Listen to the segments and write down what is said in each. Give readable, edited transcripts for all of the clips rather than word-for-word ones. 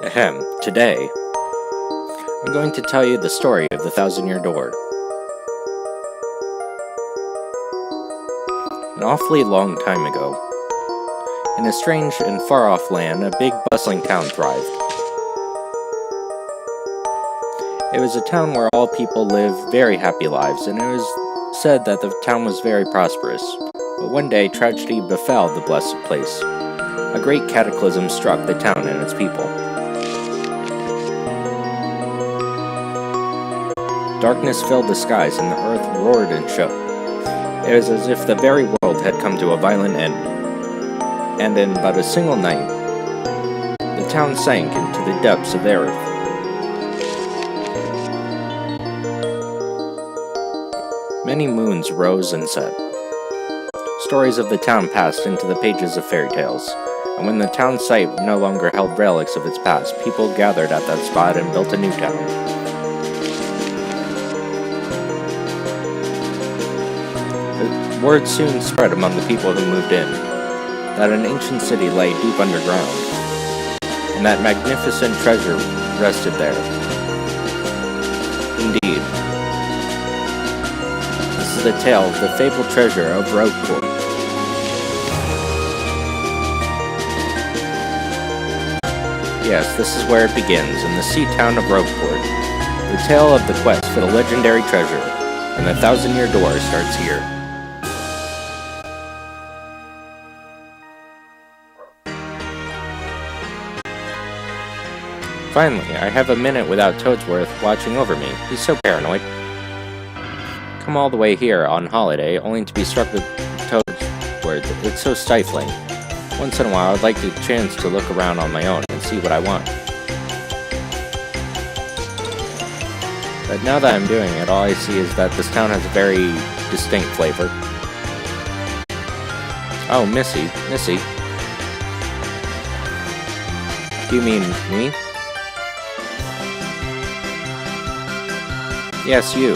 Today, I'm going to tell you the story of the Thousand-Year Door. An awfully long time ago, in a strange and far-off land, a big bustling town thrived. It was a town where all people lived very happy lives, and it was said that the town was very prosperous. But one day, tragedy befell the blessed place. A great cataclysm struck the town and its people. Darkness filled the skies, and the earth roared and shook. It was as if the very world had come to a violent end. And in but a single night, the town sank into the depths of the earth. Many moons rose and set. Stories of the town passed into the pages of fairy tales, and when the town site no longer held relics of its past, people gathered at that spot and built a new town. The word soon spread among the people who moved in that an ancient city lay deep underground, and that magnificent treasure rested there. Indeed, this is the tale of the fabled treasure of Rogueport. Yes, this is where it begins, in the sea town of Rogueport. The tale of the quest for the legendary treasure and the Thousand-Year Door starts here. Finally, I have a minute without Toadsworth watching over me. He's so paranoid. Come all the way here on holiday, only to be struck with Toadsworth. It's so stifling. Once in a while, I'd like the chance to look around on my own and see what I want. But now that I'm doing it, all I see is that this town has a very distinct flavor. Oh, Missy. Do you mean me? Yes, you.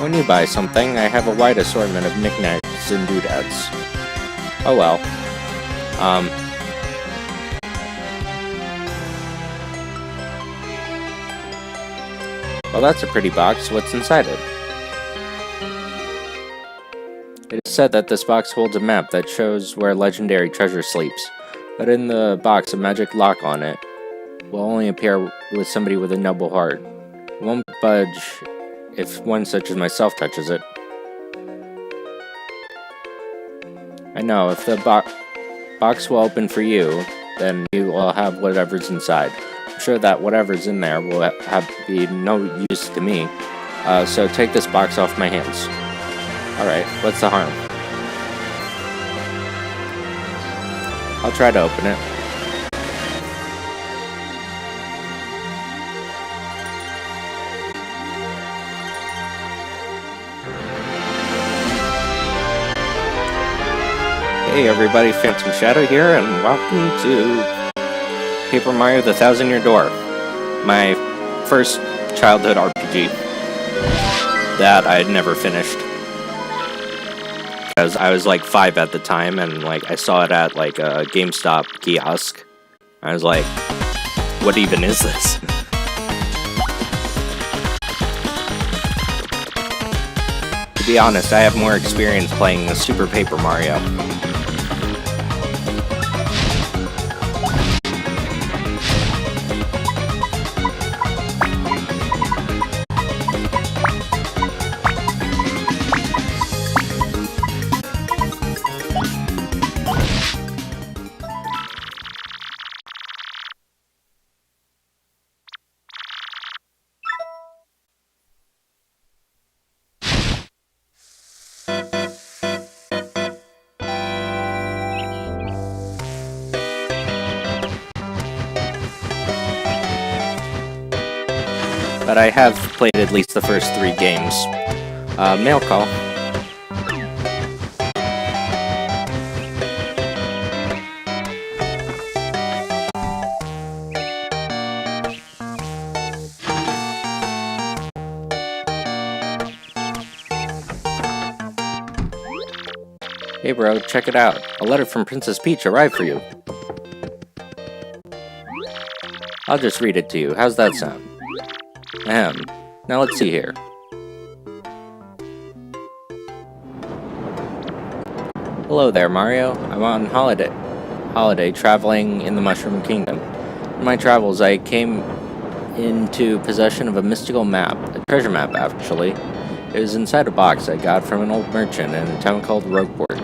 When you buy something, I have a wide assortment of knickknacks and doodads. Oh well. Well, that's a pretty box. What's inside it? It is said that this box holds a map that shows where legendary treasure sleeps, but in the box, a magic lock on it will only appear with somebody with a noble heart. It won't budge if one such as myself touches it. I know, if the box will open for you, then you will have whatever's inside. I'm sure that whatever's in there will be no use to me, so take this box off my hands. Alright, what's the harm? I'll try to open it. Hey everybody, Phantom Shadow here, and welcome to Paper Mario: The Thousand-Year Door, my first childhood RPG that I had never finished. Because I was like 5 at the time, and like I saw it at like a GameStop kiosk. I was like, what even is this? To be honest, I have more experience playing the Super Paper Mario. But I have played at least the first 3 games. Mail call. Hey bro, check it out. A letter from Princess Peach arrived for you. I'll just read it to you. How's that sound? Ahem. Now let's see here. Hello there, Mario. I'm on holiday traveling in the Mushroom Kingdom. In my travels, I came into possession of a mystical map, a treasure map actually. It was inside a box I got from an old merchant in a town called Rogueport.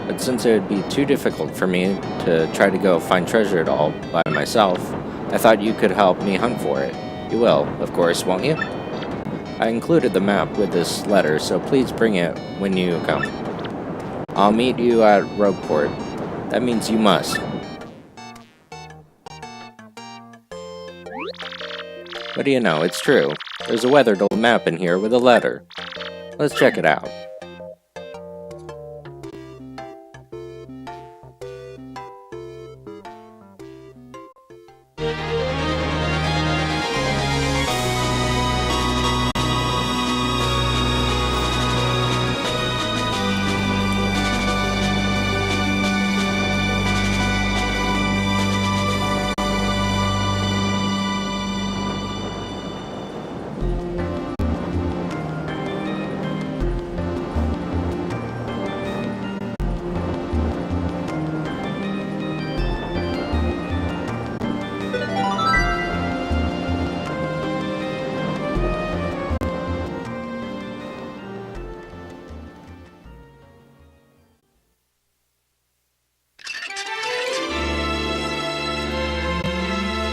But since it would be too difficult for me to try to go find treasure at all by myself, I thought you could help me hunt for it. You will, of course, won't you? I included the map with this letter, so please bring it when you come. I'll meet you at Rogueport. That means you must. What do you know, it's true. There's a weathered old map in here with a letter. Let's check it out.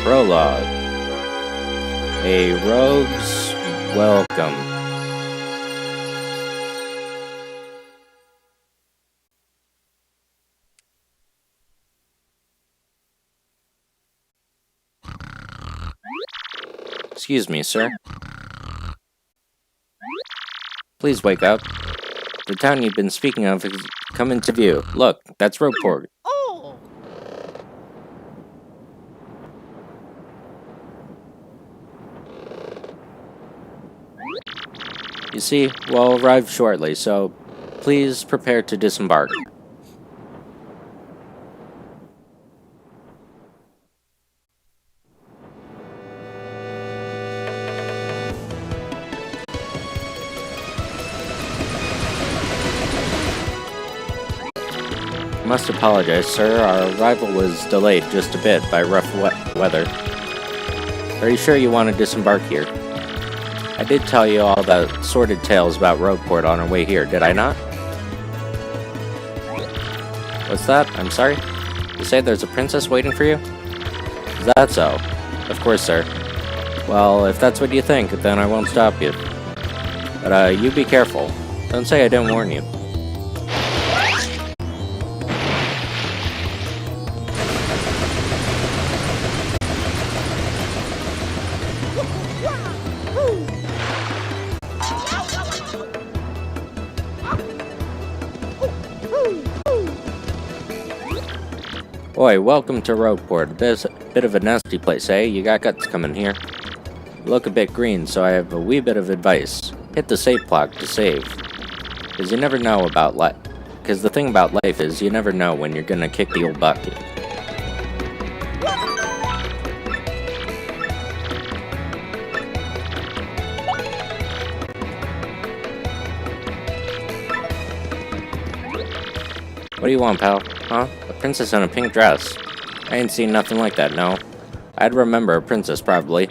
Prologue. A Rogue's Welcome. Excuse me, sir. Please wake up. The town you've been speaking of has come into view. Look, that's Rogueport. You see, we'll arrive shortly, so please prepare to disembark. I must apologize, sir. Our arrival was delayed just a bit by rough weather. Are you sure you want to disembark here? I did tell you all the sordid tales about Rogueport on our way here, did I not? What's that? I'm sorry? You say there's a princess waiting for you? Is that so? Of course, sir. Well, if that's what you think, then I won't stop you. But, you be careful. Don't say I didn't warn you. Boy, welcome to Rogueport. A bit of a nasty place, eh? You got guts coming here. You look a bit green, so I have a wee bit of advice. Hit the save block to save. Because you never know about life. Because the thing about life is, you never know when you're gonna kick the old bucket. What do you want, pal? Huh? A princess in a pink dress. I ain't seen nothing like that, no. I'd remember a princess, probably.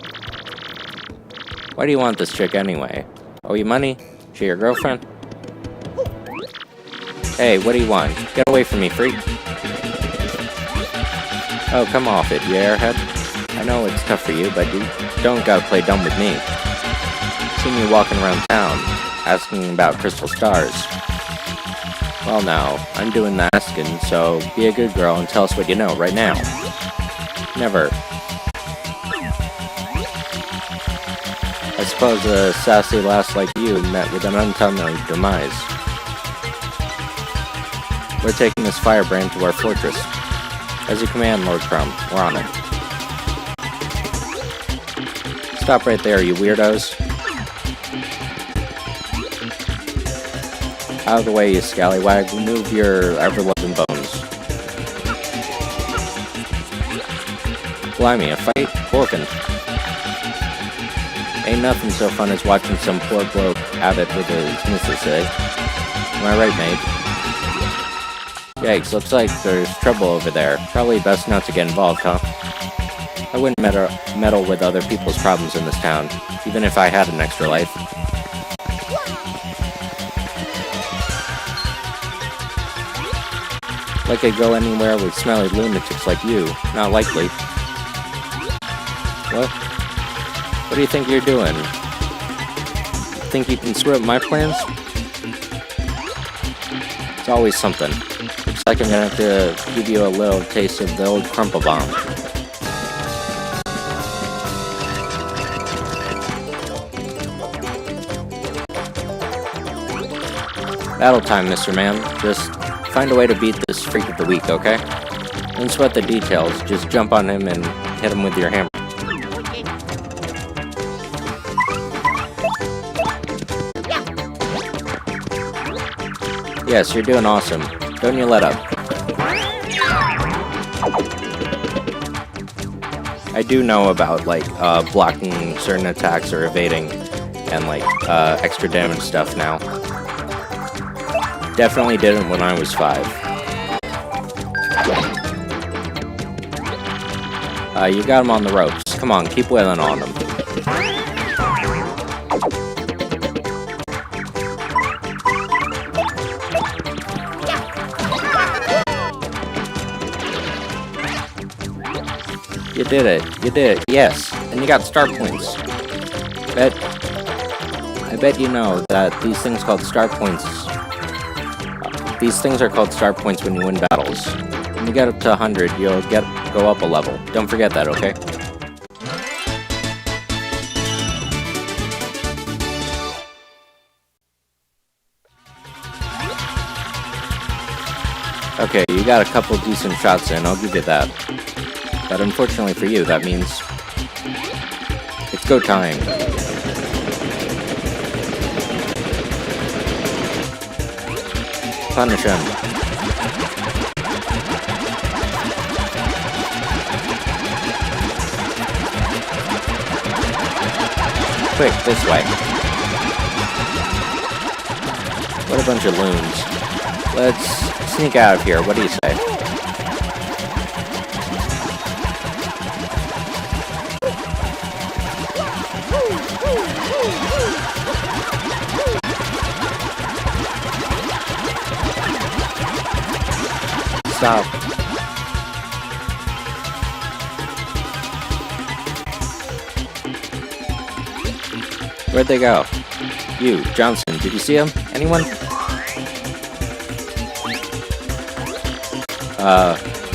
Why do you want this chick anyway? Owe you money? She your girlfriend? Hey, what do you want? Get away from me, freak. Oh, come off it, you airhead. I know it's tough for you, but you don't gotta play dumb with me. See me walking around town, asking about crystal stars. Well now, I'm doing the asking, so be a good girl and tell us what you know right now. Never. I suppose a sassy lass like you met with an untimely demise. We're taking this firebrand to our fortress. As you command, Lord Crumb. We're on it. Stop right there, you weirdos. Out of the way, you scallywag. Remove your ever-loving bones. Blimey, a fight? Porkin'. Ain't nothing so fun as watching some poor bloke have it with his missus, eh? Am I right, mate? Yikes, looks like there's trouble over there. Probably best not to get involved, huh? I wouldn't meddle with other people's problems in this town, even if I had an extra life. Like I'd go anywhere with smelly lunatics like you. Not likely. What? What do you think you're doing? Think you can screw up my plans? It's always something. Looks like I'm gonna have to give you a little taste of the old crumple bomb. Battle time, Mr. Man. Just find a way to beat this freak of the week, okay? Don't sweat the details. Just jump on him and hit him with your hammer. Yes, you're doing awesome. Don't you let up. I do know about, like, blocking certain attacks or evading and, like, extra damage stuff now. Definitely didn't when I was 5. You got him on the ropes. Come on, keep wailing on him. You did it. You did it. Yes. And you got star points. I bet you know that these things called star points. These things are called star points when you win battles. When you get up to 100, you'll go up a level. Don't forget that, okay? Okay, you got a couple decent shots in, I'll give you that. But unfortunately for you, that means it's go time. Punish him. Quick, this way. What a bunch of loons. Let's sneak out of here, what do you say? Stop. Where'd they go? You, Johnson, did you see him? Anyone?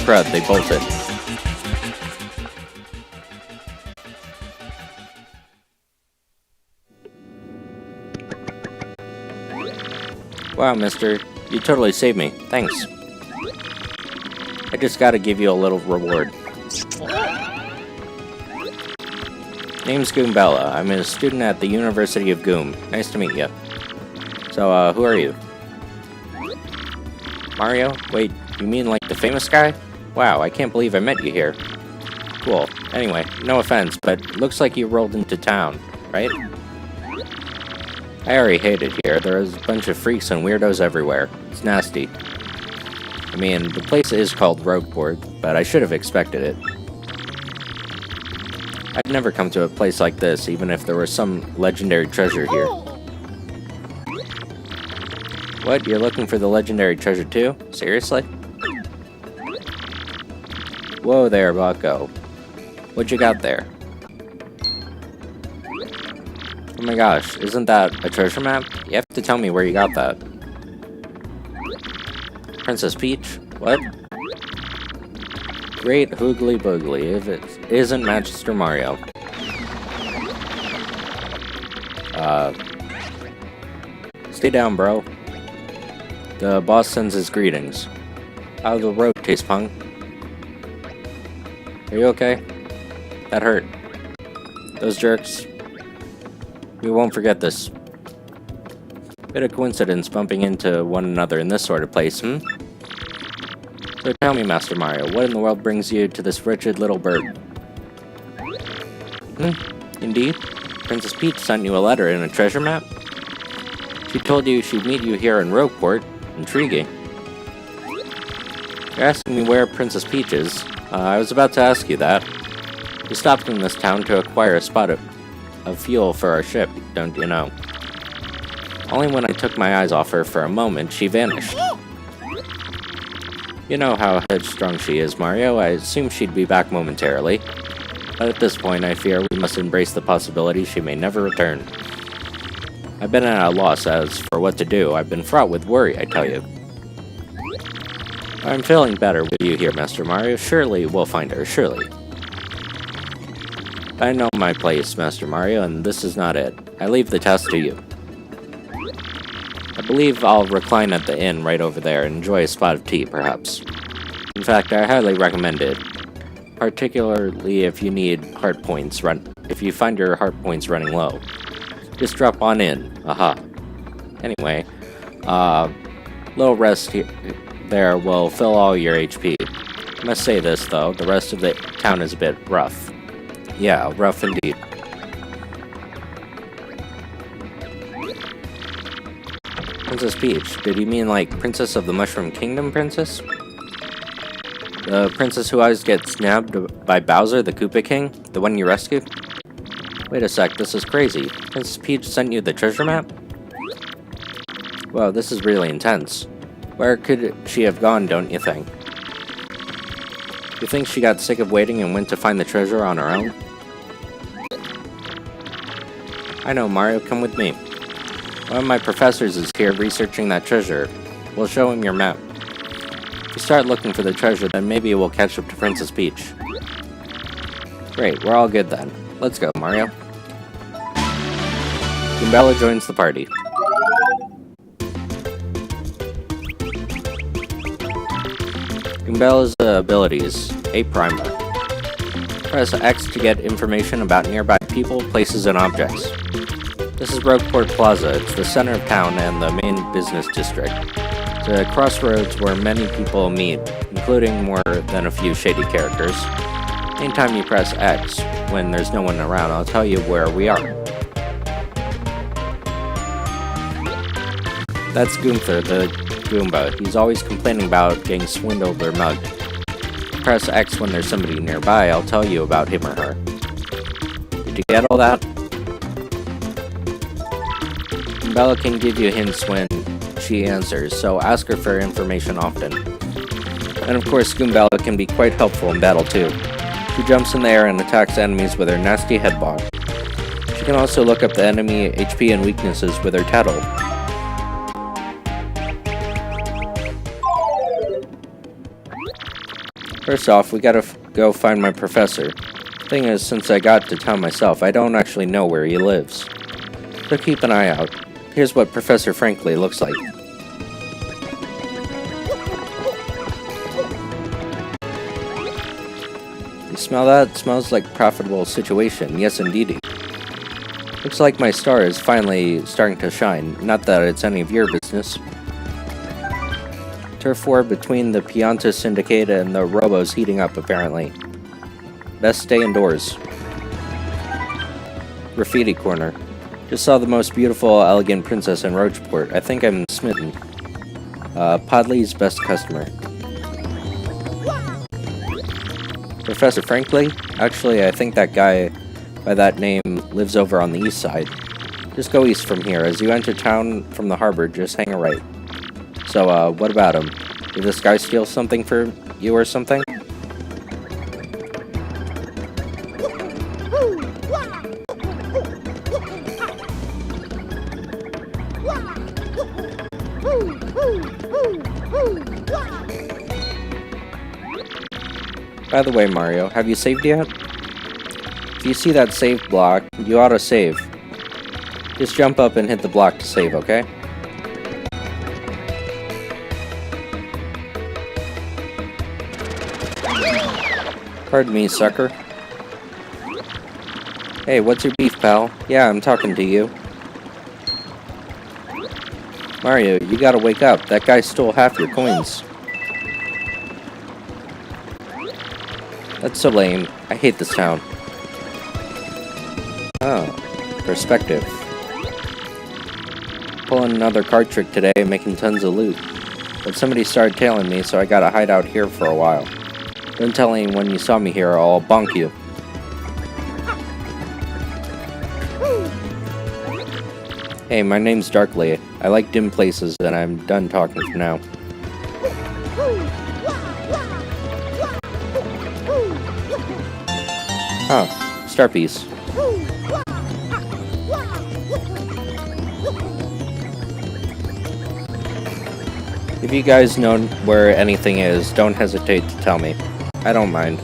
Crud, they bolted. Wow, mister, you totally saved me. Thanks. I just gotta give you a little reward. Name's Goombella. I'm a student at the University of Goom. Nice to meet you. So, who are you? Mario? Wait, you mean like the famous guy? Wow, I can't believe I met you here. Cool. Anyway, no offense, but looks like you rolled into town, right? I already hate it here. There's a bunch of freaks and weirdos everywhere. It's nasty. I mean, the place is called Rogueport, but I should have expected it. I'd never come to a place like this, even if there was some legendary treasure here. What? You're looking for the legendary treasure too? Seriously? Whoa there, bucko. What you got there? Oh my gosh, isn't that a treasure map? You have to tell me where you got that. Princess Peach? What? Great hoogly boogly, if it isn't Magister Mario. Stay down, bro. The boss sends his greetings. How the road taste, punk? Are you okay? That hurt. Those jerks. We won't forget this. Bit of coincidence bumping into one another in this sort of place, hmm? So tell me, Master Mario, what in the world brings you to this wretched little bird? Indeed. Princess Peach sent you a letter and a treasure map? She told you she'd meet you here in Rogueport. Intriguing. You're asking me where Princess Peach is? I was about to ask you that. We stopped in this town to acquire a spot of fuel for our ship, don't you know? Only when I took my eyes off her for a moment, she vanished. You know how headstrong she is, Mario. I assume she'd be back momentarily. But at this point, I fear we must embrace the possibility she may never return. I've been at a loss as for what to do. I've been fraught with worry, I tell you. I'm feeling better with you here, Master Mario. Surely we'll find her, surely. I know my place, Master Mario, and this is not it. I leave the task to you. I believe I'll recline at the inn right over there and enjoy a spot of tea, perhaps. In fact, I highly recommend it. Particularly if you need heart points if you find your heart points running low. Just drop on in. Aha. Anyway, little rest there will fill all your HP. I must say this though, the rest of the town is a bit rough. Yeah, rough indeed. Princess Peach, did you mean like Princess of the Mushroom Kingdom princess? The princess who always gets nabbed by Bowser, the Koopa King? The one you rescued? Wait a sec, this is crazy. Princess Peach sent you the treasure map? Whoa, this is really intense. Where could she have gone, don't you think? You think she got sick of waiting and went to find the treasure on her own? I know, Mario, come with me. One of my professors is here researching that treasure. We'll show him your map. If you start looking for the treasure, then maybe we'll catch up to Princess Peach. Great, we're all good then. Let's go, Mario. Goombella joins the party. Goombella's abilities. A primer. Press X to get information about nearby people, places, and objects. This is Rogueport Plaza. It's the center of town and the main business district. It's a crossroads where many people meet, including more than a few shady characters. Anytime you press X, when there's no one around, I'll tell you where we are. That's Goomfer, the Goomba. He's always complaining about getting swindled or mugged. Press X when there's somebody nearby, I'll tell you about him or her. Did you get all that? Goombella can give you hints when she answers, so ask her for information often. And of course, Goombella can be quite helpful in battle too. She jumps in the air and attacks enemies with her nasty headbutt. She can also look up the enemy HP and weaknesses with her tattle. First off, we gotta go find my professor. Thing is, since I got to town myself, I don't actually know where he lives. So keep an eye out. Here's what Professor Franklin looks like. You smell that? It smells like a profitable situation. Yes, indeedy. Looks like my star is finally starting to shine. Not that it's any of your business. Turf war between the Pianta Syndicate and the Robos heating up, apparently. Best stay indoors. Graffiti corner. Just saw the most beautiful, elegant princess in Rogueport. I think I'm smitten. Podley's best customer. Professor Franklin? Actually, I think that guy by that name lives over on the east side. Just go east from here. As you enter town from the harbor, just hang a right. So, what about him? Did this guy steal something for you or something? By the way, Mario, have you saved yet? If you see that save block, you ought to save. Just jump up and hit the block to save, okay? Pardon me, sucker. Hey, what's your beef, pal? Yeah, I'm talking to you. Mario, you gotta wake up. That guy stole half your coins. That's so lame. I hate this town. perspective. Pulling another card trick today, making tons of loot. But somebody started tailing me, so I gotta hide out here for a while. Don't tell anyone you saw me here or I'll bonk you. Hey, my name's Darkly. I like dim places, and I'm done talking for now. Huh, star piece. If you guys know where anything is, don't hesitate to tell me. I don't mind.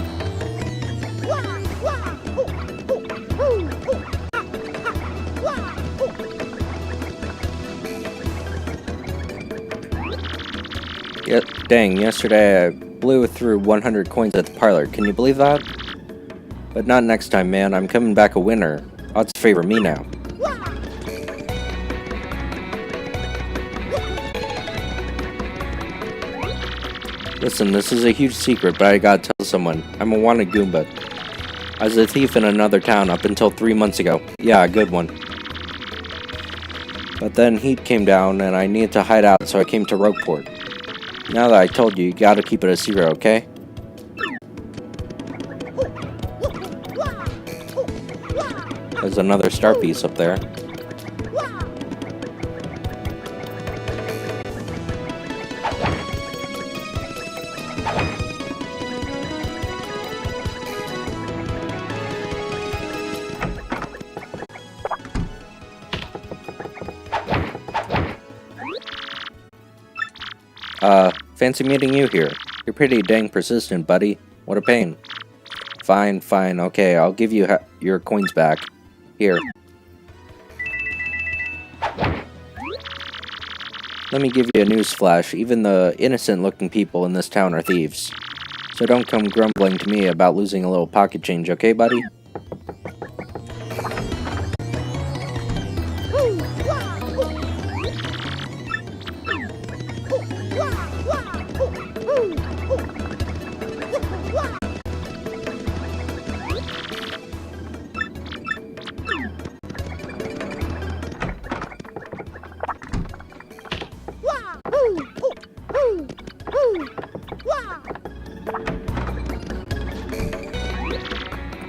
Dang, yesterday I blew through 100 coins at the parlor. Can you believe that? But not next time, man. I'm coming back a winner. Odds favor me now. Listen, this is a huge secret, but I gotta tell someone. I'm a wanted Goomba. I was a thief in another town up until 3 months ago. Yeah, a good one. But then heat came down and I needed to hide out, so I came to Rogueport. Now that I told you, you gotta keep it a secret, okay? There's another star piece up there. Fancy meeting you here. You're pretty dang persistent, buddy. What a pain. Fine, okay, I'll give you your coins back. Here. Let me give you a news flash. Even the innocent-looking people in this town are thieves. So don't come grumbling to me about losing a little pocket change, okay, buddy?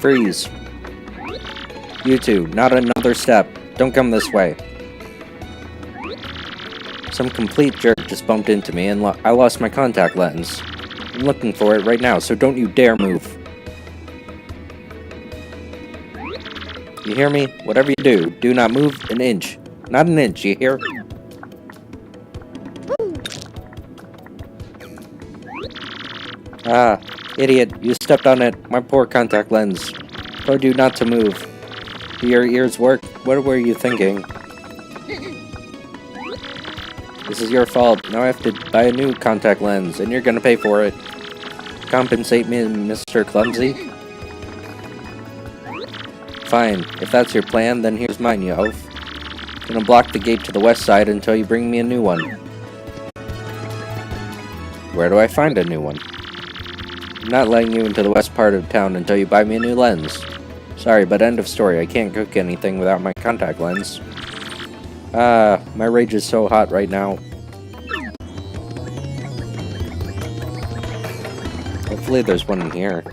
Freeze. You two, not another step. Don't come this way. Some complete jerk just bumped into me and I lost my contact lens. I'm looking for it right now, so don't you dare move. You hear me? Whatever you do not move an inch. Not an inch, you hear? Ah, idiot, you stepped on it. My poor contact lens. Told you not to move. Do your ears work? What were you thinking? This is your fault. Now I have to buy a new contact lens, and you're gonna pay for it. Compensate me, Mr. Clumsy? Fine. If that's your plan, then here's mine, you oaf. I'm gonna block the gate to the west side until you bring me a new one. Where do I find a new one? I'm not letting you into the west part of town until you buy me a new lens. Sorry, but end of story. I can't cook anything without my contact lens. My rage is so hot right now. Hopefully there's one in here.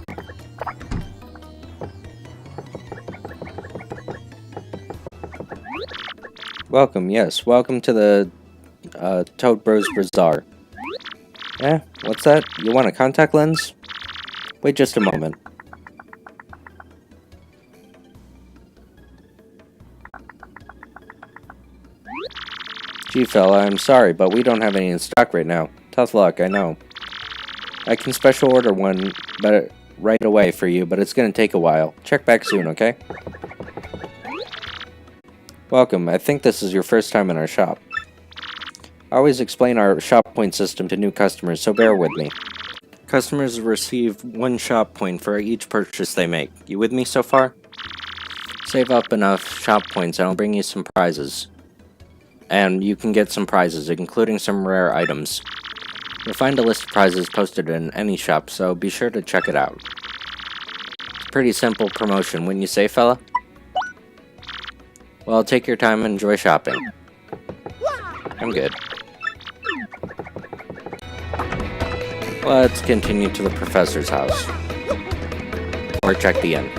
Welcome, yes. Welcome to the Toad Bros Bazaar. Eh? What's that? You want a contact lens? Wait just a moment. Gee, fella, I'm sorry, but we don't have any in stock right now. Tough luck, I know. I can special order one right away for you, but it's gonna take a while. Check back soon, okay? Welcome. I think this is your first time in our shop. I always explain our shop point system to new customers, so bear with me. Customers receive 1 shop point for each purchase they make. You with me so far? Save up enough shop points and I'll bring you some prizes. And you can get some prizes, including some rare items. You'll find a list of prizes posted in any shop, so be sure to check it out. It's a pretty simple promotion, wouldn't you say, fella? Well, take your time and enjoy shopping. I'm good. Let's continue to the professor's house. Or check the inn.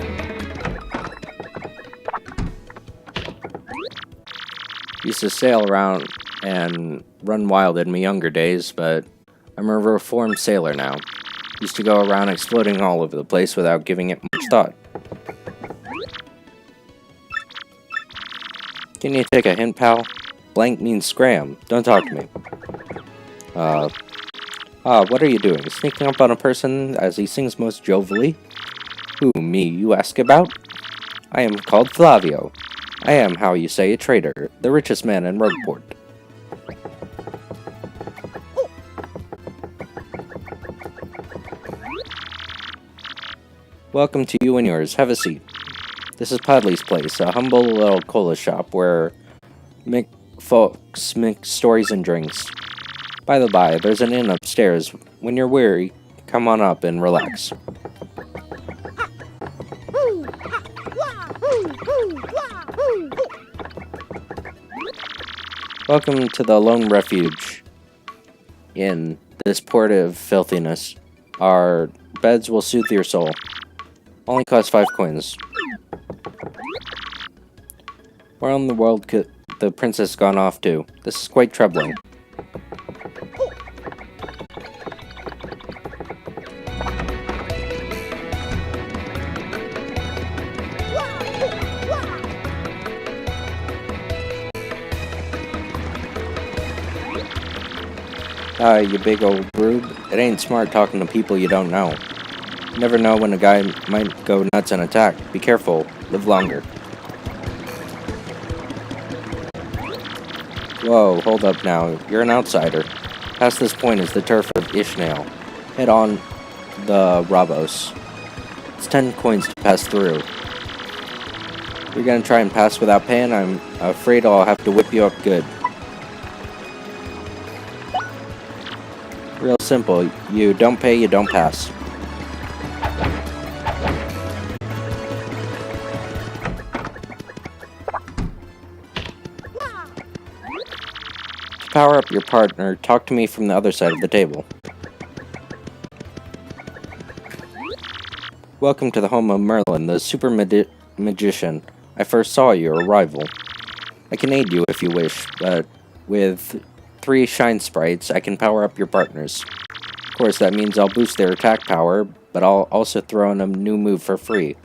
Used to sail around and run wild in my younger days, but I'm a reformed sailor now. Used to go around exploding all over the place without giving it much thought. Can you take a hint, pal? Blank means scram. Don't talk to me. What are you doing? Sneaking up on a person as he sings most jovially? Who, me, you ask about? I am called Flavio. I am, how you say, a trader, the richest man in Rogueport. Welcome to you and yours. Have a seat. This is Podley's place, a humble little cola shop where folks mix stories and drinks. By the by, there's an inn upstairs. When you're weary, come on up and relax. Welcome to the Lone Refuge. In this port of filthiness, our beds will soothe your soul. Only cost 5 coins. Where in the world could the princess gone off to? This is quite troubling. You big old rube. It ain't smart talking to people you don't know. You never know when a guy might go nuts and attack. Be careful. Live longer. Whoa, hold up now. You're an outsider. Past this point is the turf of Ishnael. Head on the Rabos. It's 10 coins to pass through. You're gonna try and pass without paying? I'm afraid I'll have to whip you up good. Real simple. You don't pay, you don't pass. To power up your partner, talk to me from the other side of the table. Welcome to the home of Merlin, the super magician. I first saw your rival. I can aid you if you wish, but with 3 shine sprites, I can power up your partners. Of course, that means I'll boost their attack power, but I'll also throw in a new move for free.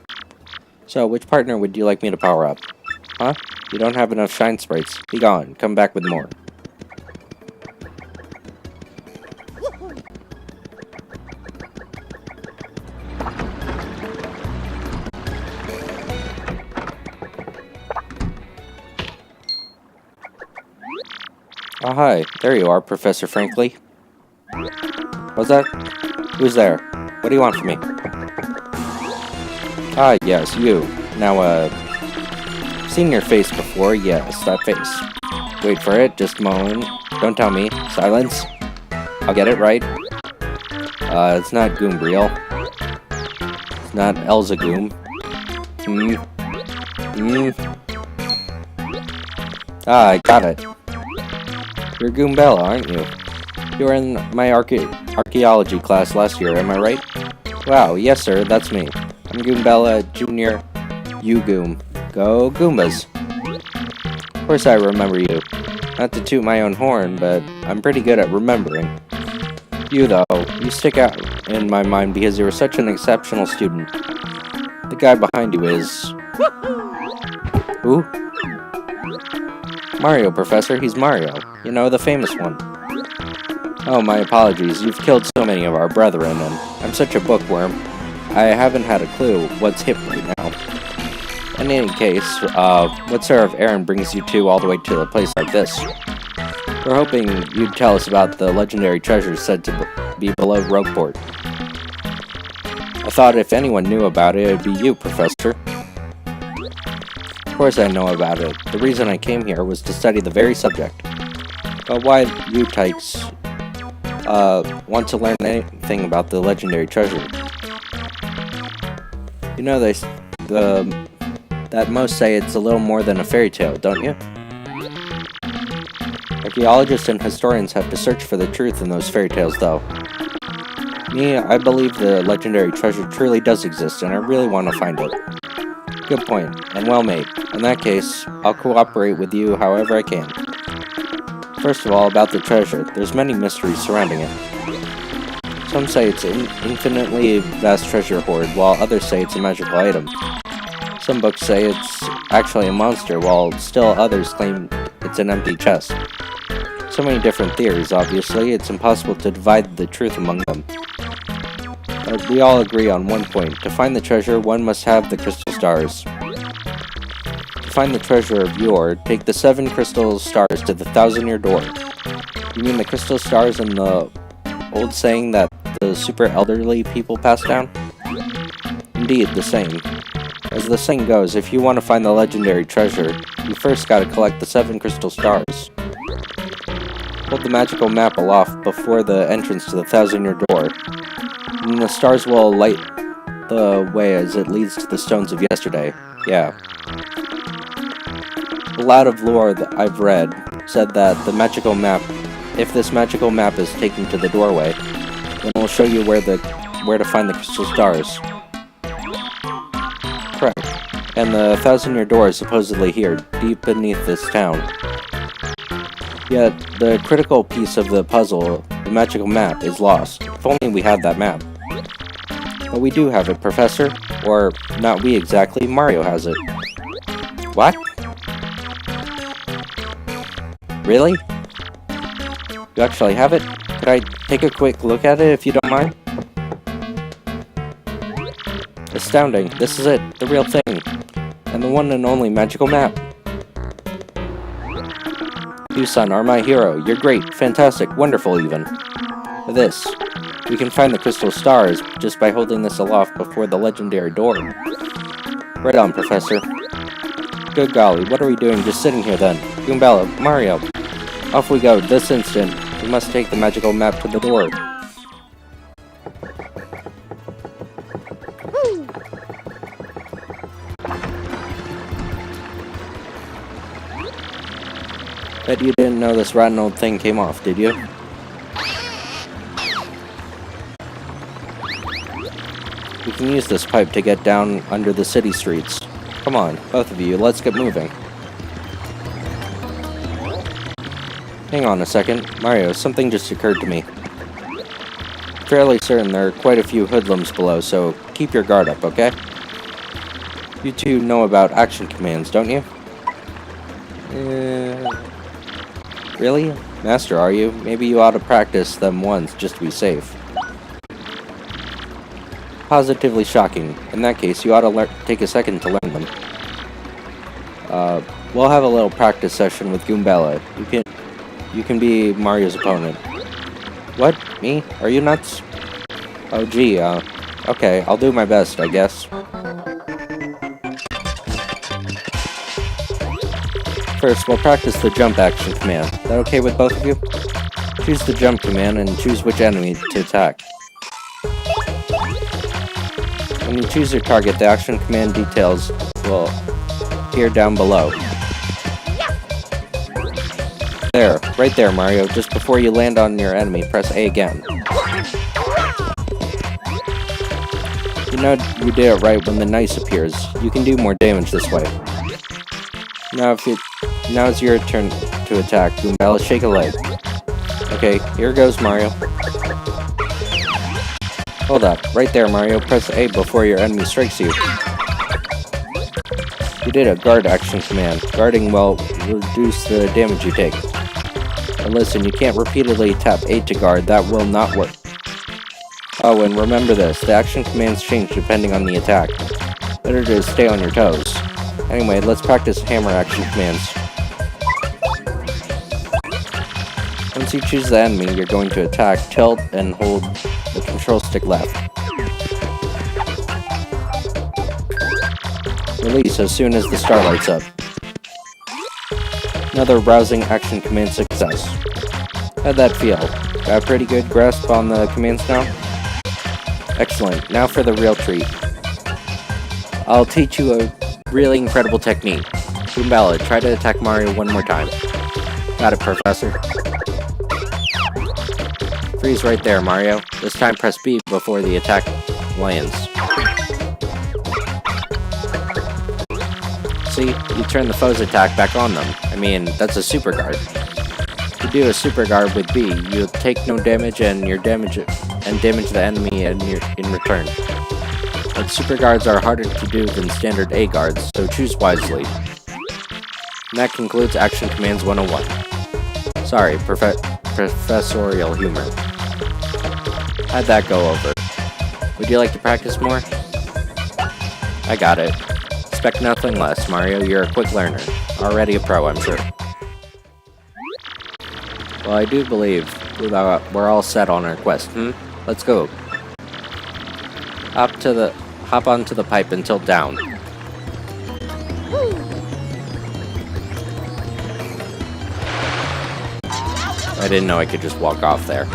So, which partner would you like me to power up? Huh? You don't have enough shine sprites. Be gone. Come back with more. Oh, hi. There you are, Professor Frankly. What's that? Who's there? What do you want from me? Ah, yes, you. Now, seen your face before. Yes, that face. Wait for it. Just a moment. Don't tell me. Silence. I'll get it right. It's not Goombriel. It's not Elzagoom. Ah, I got it. You're Goombella, aren't you? You were in my archaeology class last year, am I right? Wow, yes sir, that's me. I'm Goombella Jr. You Goom. Go Goombas! Of course I remember you. Not to toot my own horn, but I'm pretty good at remembering. You though, you stick out in my mind because you were such an exceptional student. The guy behind you is... Who? Mario, Professor, he's Mario. You know, the famous one. Oh, my apologies. You've killed so many of our brethren, and I'm such a bookworm. I haven't had a clue what's hip right now. In any case, what sort of errand brings you two all the way to a place like this? We're hoping you'd tell us about the legendary treasures said to be below Rogueport. I thought if anyone knew about it, it'd be you, Professor. Of course I know about it. The reason I came here was to study the very subject. But why you tykes want to learn anything about the legendary treasure? You know that that most say it's a little more than a fairy tale, don't you? Archaeologists and historians have to search for the truth in those fairy tales, though. Me, I believe the legendary treasure truly does exist, and I really want to find it. Good point, and well made. In that case, I'll cooperate with you however I can. First of all, about the treasure, there's many mysteries surrounding it. Some say it's an infinitely vast treasure hoard, while others say it's a magical item. Some books say it's actually a monster, while still others claim it's an empty chest. So many different theories, obviously, it's impossible to divide the truth among them. But we all agree on one point. To find the treasure, one must have the crystal stars. To find the treasure of yore, take the 7 crystal stars to the 1,000-year door. You mean the crystal stars in the old saying that the super elderly people pass down? Indeed, the same. As the saying goes, if you want to find the legendary treasure, you first gotta collect the 7 crystal stars. Hold the magical map aloft before the entrance to the 1,000-year door, and the stars will light the way as it leads to the stones of yesterday. Yeah. A lot of lore that I've read said that the magical map, if this magical map is taken to the doorway, then it will show you where to find the crystal stars. Correct. And the 1,000-year door is supposedly here, deep beneath this town. Yet, the critical piece of the puzzle, the magical map, is lost. If only we had that map. But we do have it, Professor. Or, not we exactly, Mario has it. What? Really? You actually have it? Could I take a quick look at it if you don't mind? Astounding. This is it. The real thing. And the one and only magical map. You, son, are my hero. You're great, fantastic, wonderful even. This. We can find the crystal stars just by holding this aloft before the legendary door. Right on, Professor. Good golly, what are we doing just sitting here then? Goombella, Mario. Off we go, this instant. We must take the magical map to the door. Bet you didn't know this rotten old thing came off, did you? We can use this pipe to get down under the city streets. Come on, both of you, let's get moving. Hang on a second. Mario, something just occurred to me. Fairly certain there are quite a few hoodlums below, so keep your guard up, okay? You two know about action commands, don't you? Really? Master, are you? Maybe you ought to practice them once, just to be safe. Positively shocking. In that case, you ought to take a second to learn them. We'll have a little practice session with Goombella. You can be Mario's opponent. What? Me? Are you nuts? Oh gee, okay, I'll do my best, I guess. First, we'll practice the jump action command. That okay with both of you? Choose the jump command and choose which enemy to attack. When you choose your target, the action command details will appear down below. There, right there, Mario. Just before you land on your enemy, press A again. You know you did it right when the nice appears. You can do more damage this way. Now it's your turn to attack. Goombella, shake a leg. Okay, here goes Mario. Hold up, right there, Mario. Press A before your enemy strikes you. You did a guard action command. Guarding will reduce the damage you take. But listen, you can't repeatedly tap A to guard. That will not work. Oh, and remember this. The action commands change depending on the attack. Better to stay on your toes. Anyway, let's practice hammer action commands. Once you choose the enemy you're going to attack, tilt and hold the control stick left. Release as soon as the star lights up. Another rousing action command success. How'd that feel? Got a pretty good grasp on the commands now? Excellent. Now for the real treat. I'll teach you a really incredible technique. Goombella, try to attack Mario one more time. Got it, Professor. Freeze right there, Mario. This time press B before the attack lands. See, you turn the foe's attack back on them. I mean, that's a super guard. If you do a super guard with B, you'll take no damage and damage the enemy in return. But super guards are harder to do than standard A guards, so choose wisely. And that concludes Action Commands 101. Sorry, professorial humor. How'd that go over? Would you like to practice more? I got it. Expect nothing less, Mario. You're a quick learner. Already a pro, I'm sure. Well, I do believe we're all set on our quest, Let's go. Hop onto the pipe and tilt down. I didn't know I could just walk off there.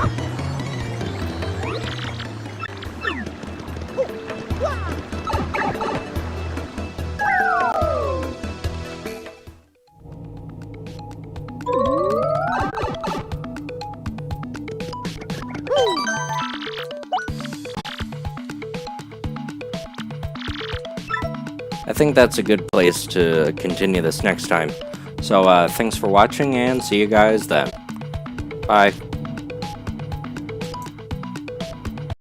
I think that's a good place to continue this next time. So, thanks for watching, and see you guys then. Bye.